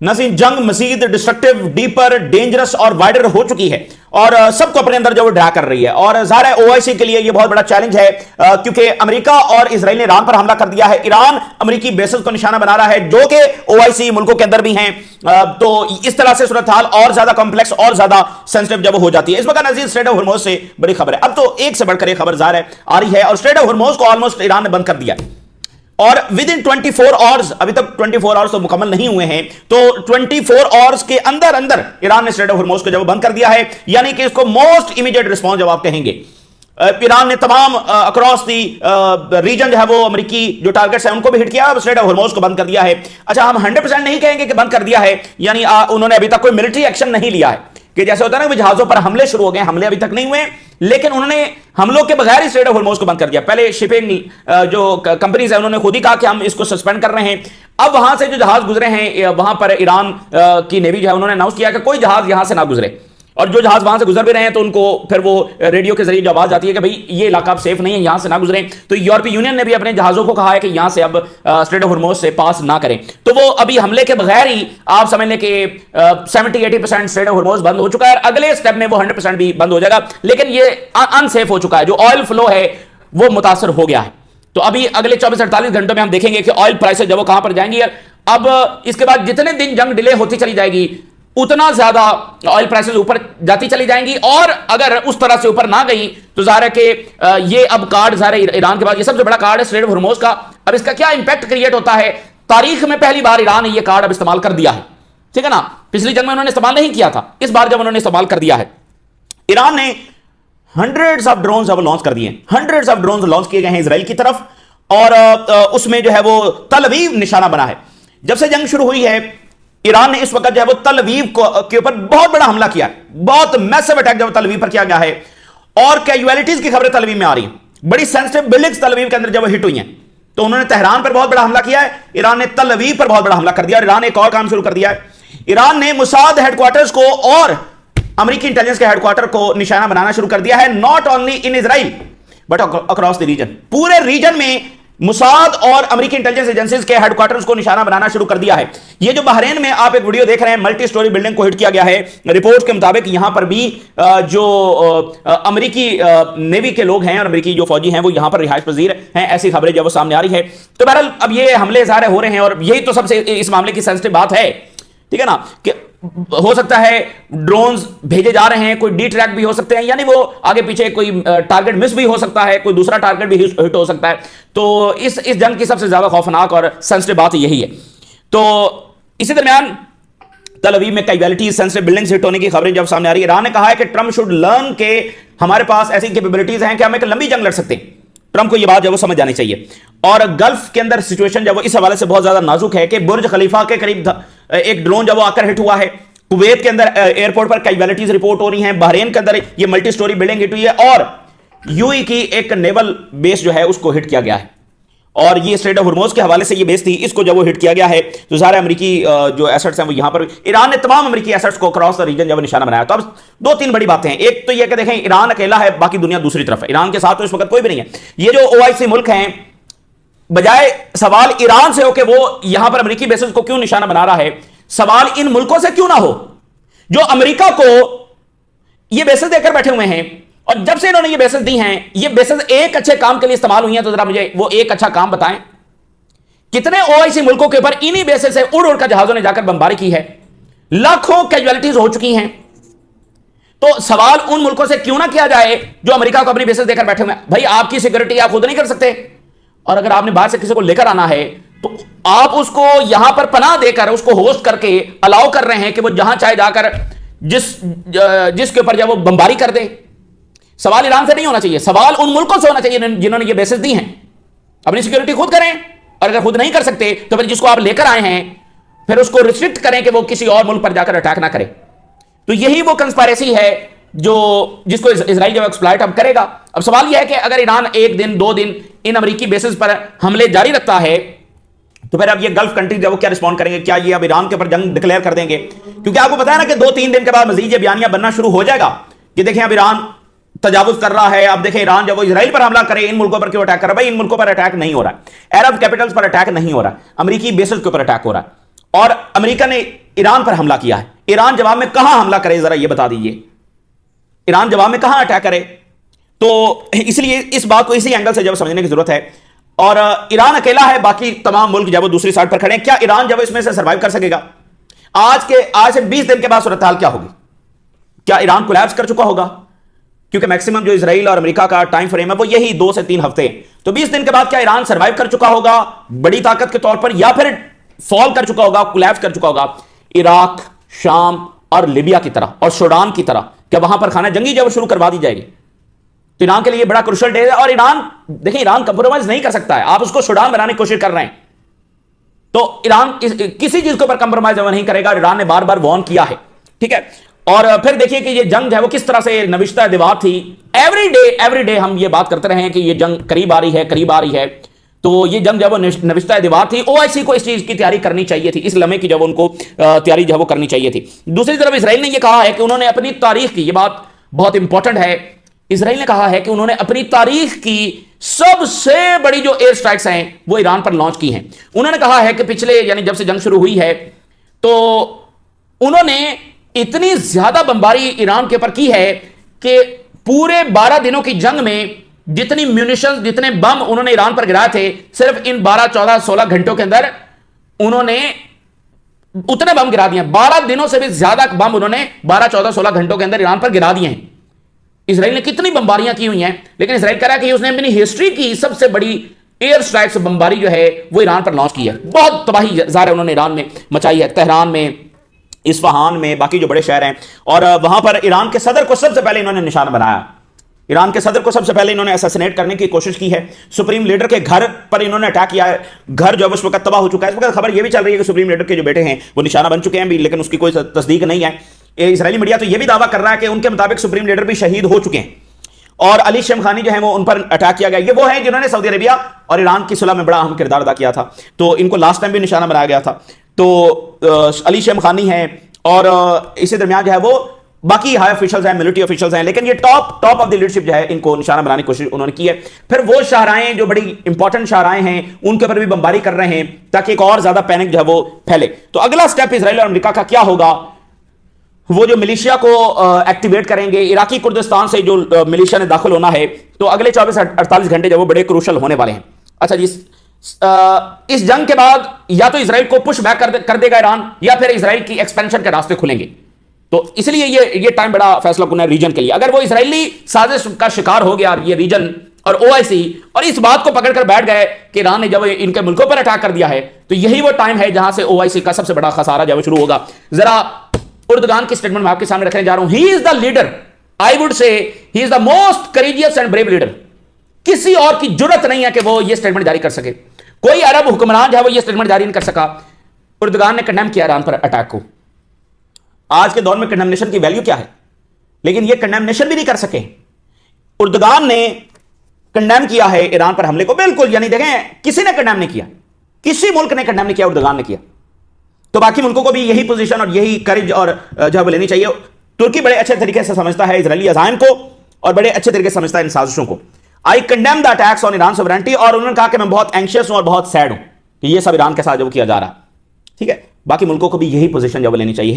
नाज़रीन, जंग मजीद destructive, deeper, dangerous और वाइडर हो चुकी है और सबको अपने अंदर जो ड्रा कर रही है। और ज़ाहिर है ओआईसी के लिए यह बहुत बड़ा चैलेंज है क्योंकि अमेरिका और इजराइल ने ईरान पर हमला कर दिया है। ईरान अमेरिकी बेसेस को निशाना बना रहा है जो कि ओआईसी मुल्कों के अंदर भी हैं। तो इस तरह से सूरत हाल और ज्यादा कॉम्प्लेक्स और ज्यादा सेंसिटिव जब हो जाती है। इस वक्त नज़ीर स्ट्रेट ऑफ हॉर्मोज से बड़ी खबर है। अब तो एक से बढ़कर एक खबर ज़ाहिर है आ रही है और स्ट्रेट ऑफ हॉर्मोज को ऑलमोस्ट ईरान ने बंद कर दिया और विद इन 24 आवर्स, अभी तक 24 आवर्स तो मुकम्मल नहीं हुए हैं, तो 24 आवर्स के अंदर अंदर ईरान ने स्ट्रेट ऑफ हॉर्मोज को जब बंद कर दिया है, यानी कि इसको मोस्ट इमीडिएट रिस्पॉन्स जब आप कहेंगे। ईरान ने तमाम अक्रॉस दी रीजन जो है वो अमेरिकी जो टारगेट्स हैं उनको भी हिट किया, स्ट्रेट ऑफ हॉर्मोज को बंद कर दिया है। अच्छा, हम 100% नहीं कहेंगे कि बंद कर दिया है, यानी उन्होंने अभी तक कोई मिलिट्री एक्शन नहीं लिया है कि जैसे होता है ना जहाजों पर हमले शुरू हो गए, हमले अभी तक नहीं हुए, लेकिन उन्होंने हमलों के बगैर ही स्ट्रेट ऑफ हॉर्मोज को बंद कर दिया। पहले शिपिंग जो कंपनीज है उन्होंने खुद ही कहा कि हम इसको सस्पेंड कर रहे हैं। अब वहां से जो जहाज गुजरे हैं वहां पर ईरान की नेवी जो है उन्होंने अनाउंस किया कि कोई जहाज यहां से ना गुजरे, और जो जहाज वहां से गुजर भी रहे हैं तो उनको फिर वो रेडियो के जरिए जो आवाज आती है कि भाई ये इलाका अब सेफ नहीं है, यहां से ना गुजरे। तो यूरोपीय यूनियन ने भी अपने जहाजों को कहा है कि यहां से अब स्ट्रेट ऑफ हॉर्मोज से पास ना करें। तो वो अभी हमले के बगैर ही आप समझ लें कि 70-80% स्ट्रेट ऑफ हॉर्मोज बंद हो चुका है। अगले स्टेप में वो 100% भी बंद हो जाएगा, लेकिन ये अनसेफ हो चुका है। जो ऑयल फ्लो है वो मुतासर हो गया है। तो अभी अगले 24-48 घंटों में हम देखेंगे कि ऑयल प्राइसेस जब वो कहां पर जाएंगी। अब इसके बाद जितने दिन जंग डिले होती चली जाएगी उतना ज्यादा ऑयल प्राइसेस ऊपर जाती चली जाएंगी, और अगर उस तरह से ऊपर ना गई तो ज़ाहिर है कि ये अब कार्ड ज़ाहिर ईरान के बाद ये सबसे बड़ा कार्ड है स्ट्रेट ऑफ हॉर्मोज का। अब इसका क्या इंपैक्ट क्रिएट होता है, तारीख में पहली बार ईरान ने ये कार्ड अब इस्तेमाल कर दिया है, ठीक है ना। पिछली जंग में उन्होंने इस्तेमाल नहीं किया था, इस बार जब उन्होंने इस्तेमाल कर दिया है। ईरान ने हंड्रेड्स ऑफ ड्रोन्स अब लॉन्च कर दिए, हंड्रेड्स ऑफ ड्रोन्स लॉन्च किए गए हैं इजराइल की तरफ, और उसमें जो है वो तल अवीव निशाना बना है। जब से जंग शुरू हुई है ईरान ने इस वक्त जो है वो तल अवीव के ऊपर बहुत बड़ा हमला किया है, बहुत मैसिव अटैक जब तल अवीव पर किया गया है, और कैजुअलिटीज की खबरें तल अवीव में आ रही हैं। बड़ी सेंसिटिव बिल्डिंग्स तल अवीव के अंदर जब हिट हुई हैं, तो उन्होंने तेहरान पर बहुत बड़ा हमला किया है, ईरान ने तल अवीव पर बहुत बड़ा हमला कर दिया, और ईरान ने एक और काम शुरू कर दिया है। ईरान ने मुसाद हेडक्वार्टर्स को और अमेरिकी इंटेलिजेंस के हेडक्वार्टर को निशाना बनाना शुरू कर दिया है, not only in Israel but across the region. पूरे रीजन में मुसाद और अमेरिकी इंटेलिजेंस एजेंसीज के हेडक्वार्टर्स को निशाना बनाना शुरू कर दिया है। ये जो बहरीन में आप एक वीडियो देख रहे हैं, मल्टी स्टोरी बिल्डिंग को हिट किया गया है। रिपोर्ट के मुताबिक यहां पर भी जो अमेरिकी नेवी के लोग हैं और अमेरिकी जो फौजी हैं वो यहां पर रिहाइश पजीर हैं, ऐसी खबरें जब वो सामने आ रही है। तो बहरहाल अब ये हमले ज़ाहिर हो रहे हैं, और यही तो सबसे इस मामले की सेंसिटिव बात है, ठीक है ना, कि हो सकता है ड्रोन्स भेजे जा रहे हैं, कोई डी ट्रैक भी हो सकते हैं, यानी वो आगे पीछे कोई टारगेट मिस भी हो सकता है, कोई दूसरा टारगेट भी हिट हो सकता है। तो इस जंग की सबसे ज्यादा खौफनाक और सेंसिटिव बात यही है। तो इसी दरमियान तल अवीव में कैजुअलिटीज, सेंसिटिव बिल्डिंग्स हिट होने की खबरें जब सामने आ रही है। ईरान ने कहा है कि ट्रंप शुड लर्न के हमारे पास ऐसी कैपेबिलिटीज हैं कि हम एक लंबी जंग लड़ सकते हैं। ट्रंप को यह बात जब वो समझ जानी चाहिए। और गल्फ के अंदर सिचुएशन जब वो इस हवाले से बहुत ज्यादा नाजुक है कि बुर्ज खलीफा के करीब एक ड्रोन जब वो आकर हिट हुआ है, कुवैत के अंदर एयरपोर्ट पर कैजुअलिटीज रिपोर्ट हो रही हैं, बहरीन के अंदर ये मल्टी स्टोरी बिल्डिंग हिट हुई है, और यूएई की एक नेवल बेस जो है उसको हिट किया गया है। और ये स्ट्रेट ऑफ हॉर्मोज के हवाले से ये बेस थी, इसको जब वो हिट किया गया है तो सारे अमेरिकी जो एसेट्स हैं वो यहां पर, ईरान ने तमाम अमेरिकी एसेट्स को क्रॉस द रीजन जब निशाना बनाया। तो अब दो तीन बड़ी बातें हैं। एक तो ये कि देखें ईरान अकेला है, बाकी दुनिया दूसरी तरफ है, ईरान के साथ तो इस वक्त कोई भी नहीं है। ये जो ओआईसी मुल्क हैं, बजाय सवाल ईरान से हो कि वो यहां पर अमेरिकी बेसिस को क्यों निशाना बना रहा है, सवाल इन मुल्कों से क्यों ना हो जो अमेरिका को ये बेसिस देकर बैठे हुए हैं। और जब से इन्होंने ये बेसिस दी हैं, ये बेसिस एक अच्छे काम के लिए इस्तेमाल हुई हैं, तो जरा मुझे वो एक अच्छा काम बताएं। कितने ओआईसी मुल्कों के ऊपर इन्हीं बेसिस से उड़ उड़ कर जहाजों ने जाकर बमबारी की है, लाखों कैजुअलिटीज हो चुकी हैं। तो सवाल उन मुल्कों से क्यों ना किया जाए जो अमेरिका को अपनी बेसिस देकर बैठे हुए हैं। भाई आपकी सिक्योरिटी आप खुद नहीं कर सकते, और अगर आपने बाहर से किसी को लेकर आना है तो आप उसको यहां पर पनाह देकर उसको होस्ट करके अलाउ कर रहे हैं कि वो जहां चाहे जाकर जिसके ऊपर जब वो बमबारी कर दे। सवाल ईरान से नहीं होना चाहिए, सवाल उन मुल्कों से होना चाहिए जिन्होंने ये बेसिस दी हैं। अपनी सिक्योरिटी खुद करें, और अगर खुद नहीं कर सकते तो फिर जिसको आप लेकर आए हैं फिर उसको रिस्ट्रिक्ट करें कि वो किसी और मुल्क पर जाकर अटैक ना करे। तो यही वो कंस्पायरेसी है जो जिसको इजराइल जब एक्सप्लॉइट अब करेगा। अब सवाल यह है कि अगर ईरान एक दिन दो दिन इन अमेरिकी बेसिस पर हमले जारी रखता है तो फिर अब ये गल्फ कंट्री जब वो क्या रिस्पॉन्ड करेंगे, क्या ये अब ईरान के ऊपर जंग डिक्लेयर कर देंगे? क्योंकि आपको पता है ना कि 2-3 दिन के बाद मजीद ये बयानियां बनना शुरू हो जाएगा कि देखें अब ईरान तजावुज कर रहा है। अब देखें ईरान जब वो इजराइल पर हमला करे, इन मुल्कों पर क्यों अटैक कर रहा है? भाई इन मुल्कों पर अटैक नहीं हो रहा है, अरब कैपिटल्स पर अटैक नहीं हो रहा, अमेरिकी बेसिस के ऊपर अटैक हो रहा है। और अमेरिका ने ईरान पर हमला किया है। ईरान जवाब में कहां हमला करे, जरा यह बता दीजिए, ईरान जवाब में कहां अटैक करे। तो इसलिए इस बात को इसी एंगल से जब समझने की जरूरत है। और ईरान अकेला है, बाकी तमाम मुल्क जब वो दूसरी साइड पर खड़े हैं। क्या ईरान जब इसमें से सर्वाइव कर सकेगा? आज से 20 दिन के बाद सूरत हाल क्या होगी? क्या ईरान कोलैप्स कर चुका होगा? क्योंकि मैक्सिमम जो इजराइल और अमेरिका का टाइम फ्रेम है वो यही 2 से 3 हफ्ते। तो 20 दिन के बाद क्या ईरान सर्वाइव कर चुका होगा बड़ी ताकत के तौर पर, या फिर फॉल कर चुका होगा, कोलैप्स कर चुका होगा इराक, शाम और लीबिया की तरह और सूडान की तरह? क्या वहां पर खाना जंगी जब शुरू करवा दी जाएगी? तो ईरान के लिए बड़ा क्रूशियल डे है। और ईरान, देखिए, ईरान कंप्रोमाइज नहीं कर सकता है। आप उसको सूडान बनाने की कोशिश कर रहे हैं, तो ईरान किसी चीज के ऊपर कंप्रोमाइज नहीं करेगा। ईरान ने बार बार वार्न किया है, ठीक है। और फिर देखिए कि ये जंग है वो किस तरह से नविश्ता दीवार थी। एवरी डे हम ये बात करते रहे हैं कि ये जंग करीब आ रही है, करीब आ रही है। तो ये जंग जब वो नविश्ता दीवार थी, ओआईसी को इस चीज की तैयारी करनी चाहिए थी, इस लम्हे की जब उनको तैयारी जो वो करनी चाहिए थी। दूसरी तरफ इसराइल ने ये कहा है कि उन्होंने अपनी तारीख की, ये बात बहुत इंपॉर्टेंट है, इसराइल ने कहा है कि उन्होंने अपनी तारीख की सबसे बड़ी जो एयर स्ट्राइक्स हैं वो ईरान पर लॉन्च की हैं। उन्होंने कहा है कि पिछले, यानी जब से जंग शुरू हुई है, तो उन्होंने इतनी ज्यादा बमबारी ईरान के ऊपर की है कि पूरे 12 दिनों की जंग में जितनी म्यूनिशन, जितने बम उन्होंने ईरान पर गिराए थे, सिर्फ इन 12, 14, 16 घंटों के अंदर उन्होंने उतने बम गिरा दिए। 12 दिनों से भी ज्यादा बम उन्होंने 12, 14, 16 घंटों के अंदर ईरान पर गिरा दिए हैं। इसराइल ने कितनी बमबारियां की हुई हैं, लेकिन इसराइल कह रहा है कि उसने अपनी हिस्ट्री की सबसे बड़ी एयर स्ट्राइक्स बमबारी जो है वो ईरान पर लॉन्च की है। बहुत तबाही ज़ाहिर उन्होंने ईरान में मचाई है, तेहरान में, इस्फहान में, बाकी जो बड़े शहर हैं। और वहां पर ईरान के सदर को सबसे पहले इन्होंने निशाना बनाया। ईरान के सदर को सबसे पहले इन्होंने असैसिनेट करने की कोशिश की है। सुप्रीम लीडर के घर पर इन्होंने अटैक किया है। घर जो उस वक्त तबाह हो चुका है। इस वक्त खबर यह भी चल रही है कि सुप्रीम लीडर के जो बेटे हैं वो निशाना बन चुके हैं भी, लेकिन उसकी कोई तस्दीक नहीं है। इजरायली मीडिया तो यह भी दावा कर रहा है कि उनके मुताबिक सुप्रीम लीडर भी शहीद हो चुके हैं और अली शमखानी जो है वो उन पर अटैक किया गया। ये वो हैं जिन्होंने सऊदी अरेबिया और ईरान की सुलह में बड़ा अहम किरदार अदा किया था। तो इनको लास्ट टाइम भी निशाना बनाया गया था। तो अली शमखानी है और इसी दरमियान जो है वो बाकी हाई ऑफिशियल्स हैं, मिलिट्री ऑफिशियल्स हैं, लेकिन ये टॉप ऑफ द लीडरशिप जो है इनको निशाना बनाने की कोशिश उन्होंने की है। फिर वो शाहराएं जो बड़ी इंपॉर्टेंट शाहराएं हैं उनके ऊपर भी बमबारी कर रहे हैं ताकि एक और ज्यादा पैनिक जो है वो फैले। तो अगला स्टेप इजराइल और अमेरिका का क्या होगा? वो जो मिलिशिया को एक्टिवेट करेंगे, इराकी कुर्दिस्तान से जो मिलिशिया ने दाखिल होना है, तो अगले 24-48 घंटे जो वो बड़े क्रूशल होने वाले हैं। अच्छा जी, इस जंग के बाद या तो इजराइल को पुश बैक कर देगा ईरान, या फिर इजराइल की एक्सपेंशन के रास्ते खुलेंगे। तो इसलिए ये टाइम बड़ा फैसला कुन है रीजन के लिए। अगर वो इजरायली साजिश का शिकार हो गया ये रीजन और ओआईसी, और इस बात को पकड़कर बैठ गए कि ईरान ने जब इनके मुल्कों पर अटैक कर दिया है, तो यही वो टाइम है जहां से ओआईसी का सबसे बड़ा खसारा जब शुरू होगा। जरा उर्दगान की स्टेटमेंट मैं आपके सामने रखने जा रहा हूं। He is the leader, I would say he is the most courageous and brave leader. किसी और की जरूरत नहीं है कि वो ये स्टेटमेंट जारी कर सके। कोई अरब हुक्मरान जो है वो ये स्टेटमेंट जारी नहीं कर सका। उर्दगान ने कंडेम किया ईरान पर अटैक को। आज के दौर में कंडेमनेशन की वैल्यू क्या है, लेकिन ये कंडेमनेशन भी नहीं कर सके। उर्दगान ने कंडेम किया है ईरान पर हमले को, बिल्कुल, यानी देखें किसी ने कंडेम नहीं किया, किसी मुल्क ने कंडेम नहीं किया, उर्दगान ने किया। तो बाकी मुल्कों को भी यही पोजीशन और यही करेज और जो लेनी चाहिए। तुर्की बड़े अच्छे तरीके से समझता है इजरायली अज़ाइम को और बड़े अच्छे तरीके से समझता है इन साजिशों को। आई condemn the attacks on Iran sovereignty, और उन्होंने कहा कि मैं बहुत एंशियस हूं और बहुत सैड हूं कि ये सब ईरान के साथ जो किया जा रहा है। ठीक है, बाकी मुल्कों को भी यही पोजीशन जब लेनी चाहिए।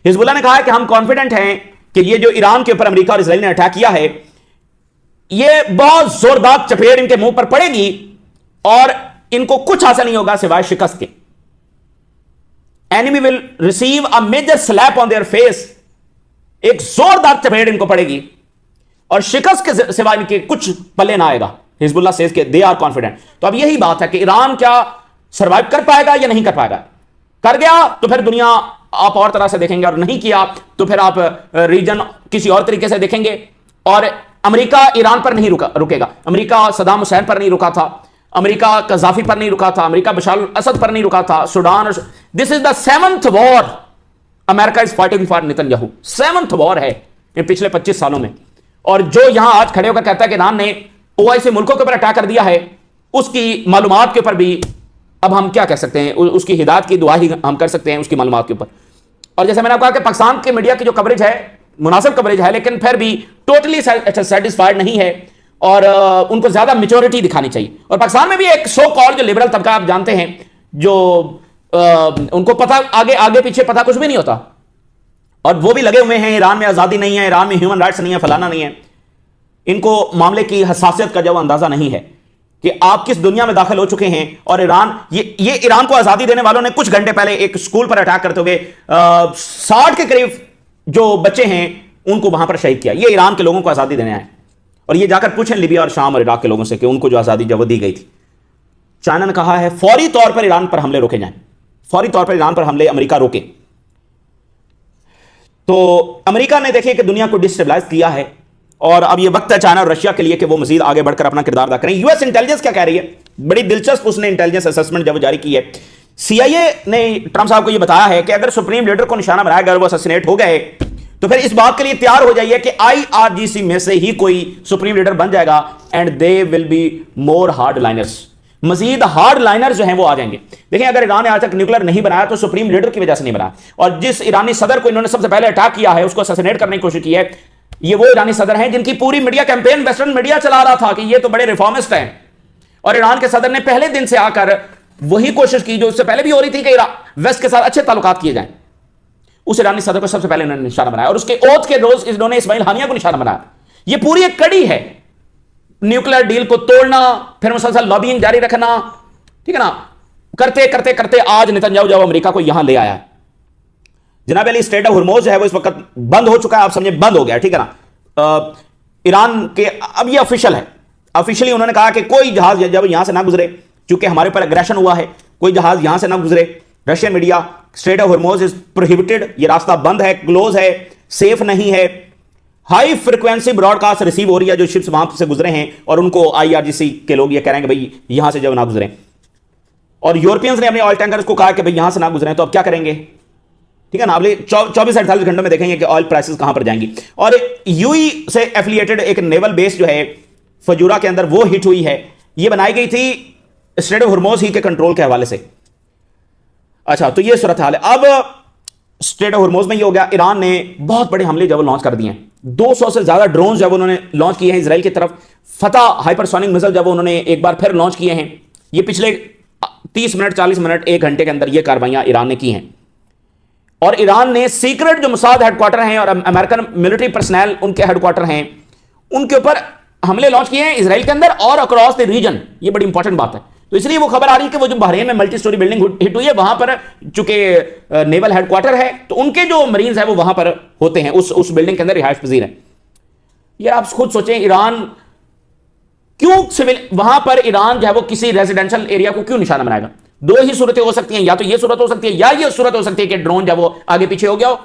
हिजबुल्लाह ने कहा है कि हम कॉन्फिडेंट हैं कि ये जो ईरान के ऊपर अमेरिका और इजराइल ने अटैक किया है, ये बहुत जोरदार चपेट इनके मुंह पर पड़ेगी और इनको कुछ हासिल नहीं होगा सिवाय शिकस्त के। Enemy will receive a major slap on their face, एक जोरदार चपेट इनको पड़ेगी और शिकस्त के सिवाय इनके कुछ पल्ले ना आएगा। हिजबुल्लाह सेज के दे आर कॉन्फिडेंट। तो अब यही बात है कि ईरान क्या सर्वाइव कर पाएगा या नहीं कर पाएगा। कर गया तो फिर दुनिया आप और तरह से देखेंगे, और नहीं किया तो फिर आप रीजन किसी और तरीके से देखेंगे। और अमेरिका ईरान पर नहीं रुकेगा। अमेरिका सदाम हुसैन पर नहीं रुका था, अमेरिका कज़ाफी पर नहीं रुका था, अमेरिका बशार असद पर नहीं रुका था, Sudan. This is the 7th war America is fighting for Netanyahu. 7th war है इन पिछले 25 सालों में। और जो यहां आज खड़े होकर कहता है कि ईरान ने ओआईसी मुल्कों के ऊपर अटैक कर दिया है, उसकी मालूमात के ऊपर भी अब हम क्या कह सकते हैं, उसकी हिदायत की दुआ ही हम कर सकते हैं उसकी मालूमात के ऊपर। और जैसे मैंने कहा कि पाकिस्तान के मीडिया की जो कवरेज है मुनासिब कवरेज है, लेकिन फिर भी टोटली सेटिस्फाइड नहीं है और उनको ज्यादा मेच्योरिटी दिखानी चाहिए। और पाकिस्तान में भी एक सो कॉल्ड जो लिबरल तबका आप जानते हैं, जो उनको पता आगे आगे पीछे पता कुछ भी नहीं होता, और वो भी लगे हुए हैं ईरान में आजादी नहीं है, ईरान में ह्यूमन राइट्स नहीं है, फलाना नहीं है। इनको मामले की हसासियत का जब अंदाजा नहीं है कि आप किस दुनिया में दाखिल हो चुके हैं। और ईरान, ये ईरान को आजादी देने वालों ने कुछ घंटे पहले एक स्कूल पर अटैक करते हुए 60 के करीब जो बच्चे हैं उनको वहां पर शहीद किया। ये ईरान के लोगों को आजादी देने आए। और ये जाकर पूछें लिबिया और शाम और इराक के लोगों से कि उनको जो आजादी जब दी गई थी। चाइना ने कहा है फौरी तौर पर ईरान पर हमले रोके जाएं, फौरी तौर पर ईरान पर हमले अमेरिका रोके। तो अमेरिका ने देखिए कि दुनिया को डिस्टेबलाइज किया है, और अब ये वक्त है चाइना और रशिया के लिए कि वो मजीद आगे बढ़कर अपना किरदार अदा करें। यूएस इंटेलिजेंस क्या कह रही है, बड़ी दिलचस्प उसने इंटेलिजेंस असेसमेंट जब जारी की है। सीआईए ने ट्रंप साहब को यह बताया है कि अगर सुप्रीम लीडर को निशाना बनाया गया और वो असैसिनेट हो गए तो फिर इस बात के लिए तैयार हो जाइए कि आईआरजीसी में से ही कोई सुप्रीम लीडर बन जाएगा, and they will be more hardliners, मजीद हार्ड लाइनर जो हैं वो आ जाएंगे। देखिए अगर ईरान ने आज तक न्यूक्लियर नहीं बनाया तो सुप्रीम लीडर की वजह से नहीं बनाया, और जिस ईरानी सदर को इन्होंने सबसे पहले अटैक किया है, उसको असैसिनेट करने की कोशिश की है, ये वो ईरानी सदर हैं जिनकी पूरी मीडिया कैंपेन वेस्टर्न मीडिया चला रहा था कि ये तो बड़े रिफॉर्मिस्ट हैं। और ईरान के सदर ने पहले दिन से आकर वही कोशिश की जो उससे पहले भी हो रही थी कि वेस्ट के साथ अच्छे ताल्लुकात किए जाएं। उस ईरानी सदर को सबसे पहले इन्होंने निशाना बनाया, और उसके ओथ के रोज इन्होंने इस्माइल हानिया को निशाना बनाया। ये पूरी एक कड़ी है, न्यूक्लियर डील को तोड़ना, फिर मुसलसल लॉबिंग जारी रखना, ठीक है ना, करते करते करते आज नेतन्याहू जब अमेरिका को यहां ले आया है। जनाब अली स्ट्रेट ऑफ हुर्मुज़ जो है वो इस वक्त बंद हो चुका है, आप समझे बंद हो गया, ठीक है ना। ईरान के अब ये ऑफिशियल है, ऑफिशियली उन्होंने कहा कि कोई जहाज जब यहां से ना गुजरे, क्योंकि हमारे पर एग्रेशन हुआ है, कोई जहाज यहां से ना गुजरे। Russian media strait of Hormuz is prohibited, ये रास्ता बंद है, क्लोज है, सेफ नहीं है। हाई फ्रीक्वेंसी ब्रॉडकास्ट रिसीव हो रही है जो शिप्स वहां से गुजरे हैं, और उनको आईआरजीसी के लोग ये कह रहे हैं कि भाई यहां से जब ना गुजरे। और यूरोपियंस ने अपने ऑयल टैंकर्स को कहा कि भाई यहां से ना गुजरे, तो अब क्या करेंगे, ठीक है ना। अगले 24-48 घंटों में देखेंगे कि ऑयल प्राइसेस कहां पर जाएंगी। और यूई से एफिलिएटेड एक नेवल बेस जो है फजूरा के अंदर वो हिट हुई है, ये बनाई गई थी स्ट्रेट ऑफ हुर्मुज़ ही के कंट्रोल के हवाले से। अच्छा, तो ये सूरत हाल है। अब स्ट्रेट ऑफ हुर्मुज़ में ये हो गया, ईरान ने बहुत बड़े हमले जब लॉन्च कर दिए हैं, 200 से ज्यादा ड्रोन जब उन्होंने लॉन्च किए हैं इसराइल की तरफ। फतह हाइपरसोनिक मिसाइल जब उन्होंने एक बार फिर लॉन्च किए हैं, ये पिछले 30 मिनट 40 मिनट 1 घंटे के अंदर ये कार्रवाइयां ईरान ने की हैं। और ईरान ने सीक्रेट जो मोसाद हेडक्वार्टर हैं और अमेरिकन मिलिट्री पर्सनल उनके हेडक्वार्टर हैं, उनके ऊपर हमले लॉन्च किए हैं इसराइल के अंदर और अक्रॉस द रीजन। ये बड़ी इंपॉर्टेंट बात है। तो इसलिए वो खबर आ रही है कि वो जो बहरीन में मल्टी स्टोरी बिल्डिंग हिट हुई है, वहां पर चूंकि नेवल हेडक्वार्टर है, तो उनके जो मरीन्स है वो वहां पर होते हैं, उस बिल्डिंग के अंदर रिहायश पजीर है। ये आप खुद सोचें, ईरान क्यों सिविल वहां पर ईरान जो है वो किसी रेजिडेंशियल एरिया को क्यों निशाना बनाएगा? दो ही सूरतें हो सकती हैं, या तो ये सूरत हो सकती है या ये सूरत हो सकती है कि ड्रोन जब वो आगे पीछे हो गया हो।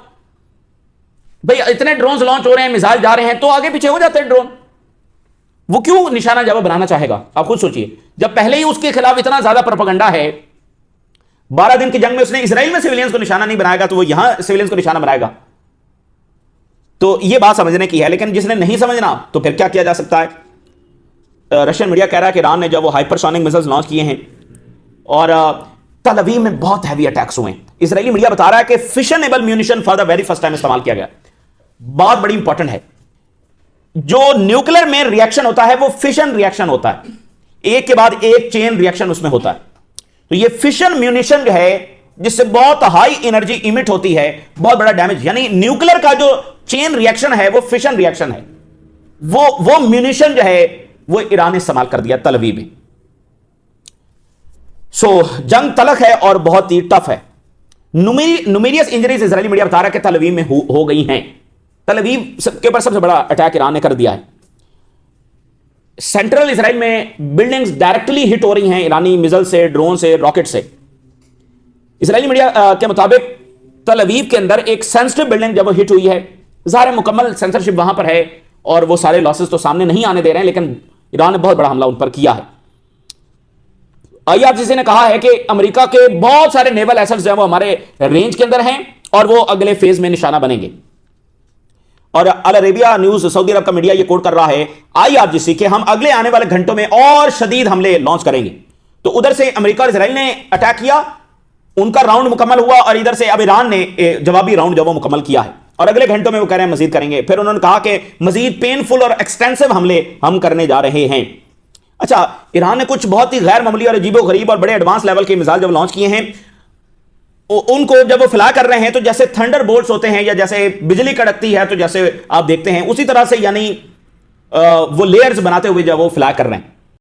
भाई इतने ड्रोन लॉन्च हो रहे हैं, मिसाइल जा रहे हैं, तो आगे पीछे हो जाते हैं ड्रोन। वो क्यों निशाना जब बनाना चाहेगा? आप खुद सोचिए, जब पहले ही उसके खिलाफ इतना ज्यादा प्रोपेगेंडा है। 12 दिन की जंग में उसने इसराइल में सिविलियंस को निशाना नहीं बनाएगा, तो वो यहां सिविलियंस को निशाना बनाएगा। तो ये बात समझने की है, लेकिन जिसने नहीं समझना तो फिर क्या किया जा सकता है। रशियन मीडिया कह रहा है कि ईरान ने जब वो हाइपरसोनिक मिसाइल्स लॉन्च किए हैं और तल अवीव में बहुत हैवी अटैक्स हुए हैं, इसराइली मीडिया बता रहा है कि fissionable munition for the very first time इस्तेमाल किया गया। बात बड़ी इंपॉर्टेंट है, जो न्यूक्लियर में रिएक्शन होता है वो फिशन रिएक्शन होता है, एक के बाद एक चेन रिएक्शन उसमें होता है। तो ये फिशन म्यूनिशन जो है जिससे बहुत हाई एनर्जी इमिट होती है, बहुत बड़ा डैमेज, यानी न्यूक्लियर का जो चेन रिएक्शन है वो फिशन रिएक्शन है। वो म्यूनिशन जो है वो ईरान ने इस्तेमाल कर दिया तल अवीव में। सो जंग तलख है और बहुत ही टफ है। न्यूमेरियस इंजरीज इजरायली मीडिया बता रहा है कि तल अवीव में हो गई हैं। तल अवीव के ऊपर सबसे बड़ा अटैक ईरान ने कर दिया है। सेंट्रल इजराइल में बिल्डिंग्स डायरेक्टली हिट हो रही हैं ईरानी मिसाइल से, ड्रोन से, रॉकेट से। इजरायली मीडिया के मुताबिक तल अवीव के अंदर एक सेंसिटिव बिल्डिंग जब हिट हुई है, ज़ाहिर मुकम्मल सेंसरशिप वहां पर है और वो सारे लॉसेस तो सामने नहीं आने दे रहे हैं, लेकिन ईरान ने बहुत बड़ा हमला उन पर किया है। आईआरजीसी ने कहा है कि अमेरिका के बहुत सारे नेवल एसेट्स जो हैं वो हमारे रेंज के अंदर हैं और वो अगले फेज में निशाना बनेंगे। और अल अरेबिया न्यूज, सऊदी अरब का मीडिया ये कोट कर रहा है आईआरजीसी के, हम अगले आने वाले घंटों में और शदीद हमले लॉन्च करेंगे। तो उधर से अमेरिका और इजराइल ने अटैक किया, उनका राउंड मुकम्मल हुआ, और इधर से अब ईरान ने जवाबी राउंड जो वो मुकम्मल किया है और अगले घंटों में वो कह रहे हैं मजीद करेंगे। फिर उन्होंने कहा कि मजीद पेनफुल और एक्सटेंसिव हमले हम करने जा रहे हैं। अच्छा, ईरान ने कुछ बहुत ही गैर मामूली और अजीबो गरीब और बड़े एडवांस लेवल के मिसाइल जब लॉन्च किए हैं, उनको जब वो फ्लाई कर रहे हैं तो जैसे थंडर बोल्ट्स होते हैं या जैसे बिजली कड़कती है तो जैसे आप देखते हैं उसी तरह से, यानी वो लेयर्स बनाते हुए जब वो फ्लाई कर रहे हैं।